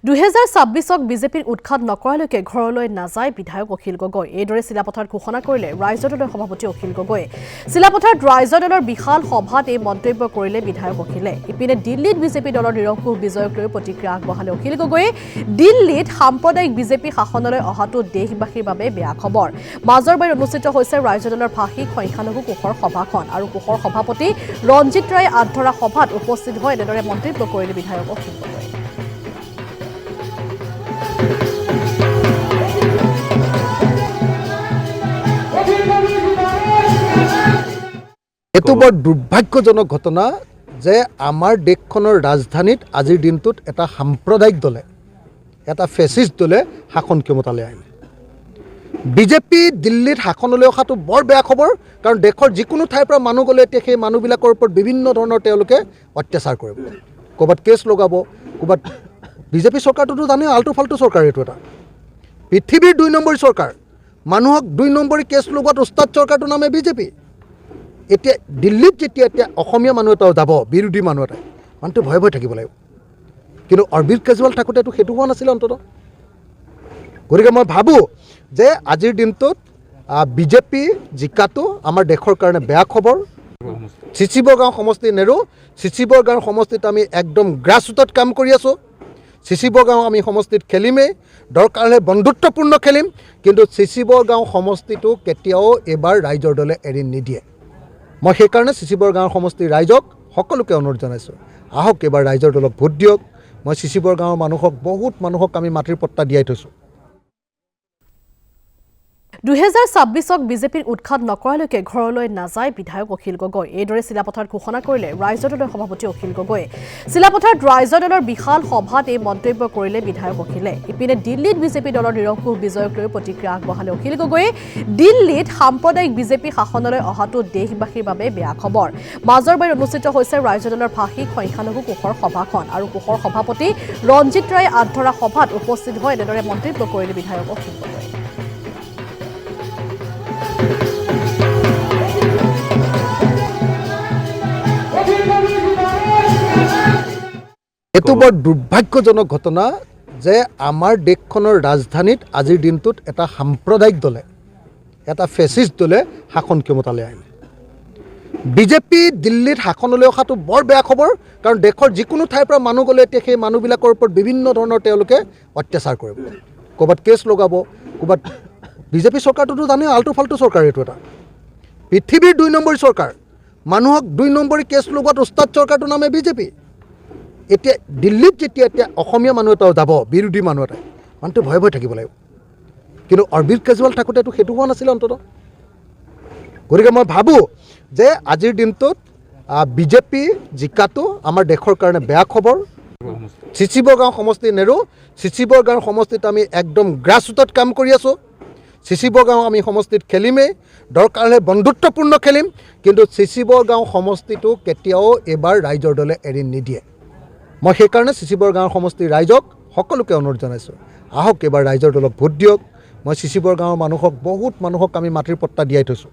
2026ক বিজেপিৰ উৎখাত নকৰালৈকে ঘৰলৈ নাযায় বিধায়ক অখিল গগৈ। এইদৰে চিলাপথাৰত ঘোষণা কৰিলে ৰাইজৰ দলৰ সভাপতি অখিল গগৈয়ে। চিলাপথাৰত ৰাইজৰ দলৰ বিশাল সভাত এই মন্তব্য কৰিলে বিধায়ক অখিলে। ইপিনে দিল্লীত বিজেপি দলৰ নিৰংকুশ বিজয়ক লৈ প্ৰতিক্ৰিয়া আগবঢ়ালে অখিল গগৈয়ে। দিল্লীত সাম্প্ৰদায়িক বিজেপি শাসনলৈ অহাটো দেশবাসীৰ বাবে বেয়া খবৰ। মাজৰবাৰীত অনুষ্ঠিত হৈছে ৰাইজৰ দলৰ ভাষিক সংখ্যালঘু কোষৰ সভাখন আৰু কোষৰ সভাপতি ৰঞ্জিত ৰায়ে আধৰা সভাত উপস্থিত হৈ এনেদৰে মন্তব্য কৰিলে বিধায়ক অখিল গগৈ। এটো বৰ দুৰ্ভাগ্যজনক ঘটনা যে আমাৰ দেশখনৰ ৰাজধানীত আজিৰ দিনটোত এটা সাম্প্ৰদায়িক দলে এটা ফেচিষ্ট দলে শাসন ক্ষমতালৈ আহিলে। বিজেপি দিল্লীত শাসনলৈ অহাটো বৰ বেয়া খবৰ, কাৰণ দেশৰ যিকোনো ঠাইৰ পৰা মানুহ গ'লে এতিয়া সেই মানুহবিলাকৰ ওপৰত বিভিন্ন ধৰণৰ তেওঁলোকে অত্যাচাৰ কৰিব, ক'ৰবাত কেছ লগাব, ক'ৰবাত বিজেপি চৰকাৰটোতো জানে আল্টু ফাল্টু চৰকাৰ, এইটো এটা পৃথিৱীৰ 2 নম্বৰী চৰকাৰ। মানুহক 2 নম্বৰী কেছ লগোৱাত উস্তাদ চৰকাৰটোৰ নামে বিজেপি। এতিয়া দিল্লীত যেতিয়া অসমীয়া মানুহ এটাও যাব, বিৰোধী মানুহ এটাই, মানুহটো ভয়ে ভয়ে থাকিব লাগিব। কিন্তু অৰবিন্দ কেজৰিৱাল থাকোঁতেতো সেইটো হোৱা নাছিলে অন্ততঃ। গতিকে মই ভাবোঁ যে আজিৰ দিনটোত বিজেপি জিকাটো আমাৰ দেশৰ কাৰণে বেয়া খবৰ। চিচিবৰগাঁও সমষ্টি নেৰো, চিচিবৰগাঁও সমষ্টিত আমি একদম গ্ৰাছৰুটত কাম কৰি আছোঁ। চিচিবৰগাঁও আমি সমষ্টিত খেলিমেই, দৰকাৰ হ'লে বন্ধুত্বপূৰ্ণ খেলিম, কিন্তু চিচিবৰগাঁও সমষ্টিটো কেতিয়াও এইবাৰ ৰাইজৰ দলে এৰি নিদিয়ে। মই সেইকাৰণে চিচিবৰগাঁও সমষ্টিৰ ৰাইজক সকলোকে অনুৰোধ জনাইছোঁ, আহক এইবাৰ ৰাইজৰ দলক ভোট দিয়ক। মই চিচিবৰগাঁৱৰ মানুহক বহুত মানুহক আমি মাটিৰ পট্টা দিয়াই থৈছোঁ। 2026ক বিজেপিৰ উৎখাত নকৰালৈকে ঘৰলৈ নাযায় বিধায়ক অখিল গগৈ। এইদৰে চিলাপথাৰত ঘোষণা কৰিলে ৰাইজৰ দলৰ সভাপতি অখিল গগৈয়ে। চিলাপথাৰত ৰাইজৰ দলৰ বিশাল সভাত এই মন্তব্য কৰিলে বিধায়ক অখিলে। ইপিনে দিল্লীত বিজেপি দলৰ নিৰংকুশ বিজয়ক লৈ প্ৰতিক্ৰিয়া আগবঢ়ালে অখিল গগৈয়ে। দিল্লীত সাম্প্ৰদায়িক বিজেপি শাসনলৈ অহাটো দেশবাসীৰ বাবে বেয়া খবৰ। মাজৰবাৰীত অনুষ্ঠিত হৈছে ৰাইজৰ দলৰ ভাষিক সংখ্যালঘু কোষৰ সভাখন আৰু কোষৰ সভাপতি ৰঞ্জিত ৰায়ে আধৰা সভাত উপস্থিত হৈ এনেদৰে মন্তব্য কৰিলে বিধায়ক অখিল গগৈ। এটো বৰ দুৰ্ভাগ্যজনক ঘটনা যে আমাৰ দেশখনৰ ৰাজধানীত আজিৰ দিনটোত এটা সাম্প্ৰদায়িক দলে এটা ফেচিষ্ট দলে শাসন ক্ষমতালৈ আহিলে। বিজেপি দিল্লীত শাসনলৈ অহাটো বৰ বেয়া খবৰ, কাৰণ দেশৰ যিকোনো ঠাইৰ পৰা মানুহ গ'লে এতিয়া সেই মানুহবিলাকৰ ওপৰত বিভিন্ন ধৰণৰ তেওঁলোকে অত্যাচাৰ কৰিব, ক'ৰবাত কেছ লগাব, ক'ৰবাত বিজেপি চৰকাৰটোতো জানে আল্টু ফাল্টু চৰকাৰ, এইটো এটা পৃথিৱীৰ 2 নম্বৰী চৰকাৰ। মানুহক 2 নম্বৰী কেছ লগোৱাত উস্তাদ চৰকাৰটোৰ নামে বিজেপি। এতিয়া দিল্লীত যেতিয়া অসমীয়া মানুহ এটাও যাব, বিৰোধী মানুহ এটাই, মানুহটো ভয়ে ভয়ে থাকিব লাগিব। কিন্তু অৰবিন্দ কেজৰিৱাল থাকোঁতেতো সেইটো হোৱা নাছিলে অন্ততঃ। গতিকে মই ভাবোঁ যে আজিৰ দিনটোত বিজেপি জিকাটো আমাৰ দেশৰ কাৰণে বেয়া খবৰ। চিচিবৰগাঁও সমষ্টি নেৰো, চিচিবৰগাঁও সমষ্টিত আমি একদম গ্ৰাছৰুটত কাম কৰি আছোঁ। চিচিবৰগাঁও আমি সমষ্টিত খেলিমেই, দৰকাৰ হ'লে বন্ধুত্বপূৰ্ণ খেলিম, কিন্তু চিচিবৰগাঁও সমষ্টিটো কেতিয়াও এইবাৰ ৰাইজৰ দলে এৰি নিদিয়ে। মই সেইকাৰণে চিচিবৰগাঁও সমষ্টিৰ ৰাইজক সকলোকে অনুৰোধ জনাইছোঁ, আহক এইবাৰ ৰাইজৰ দলক ভোট দিয়ক। মই চিচিবৰগাঁৱৰ মানুহক বহুত মানুহক আমি মাটিৰ পট্টা দিয়াই থৈছোঁ।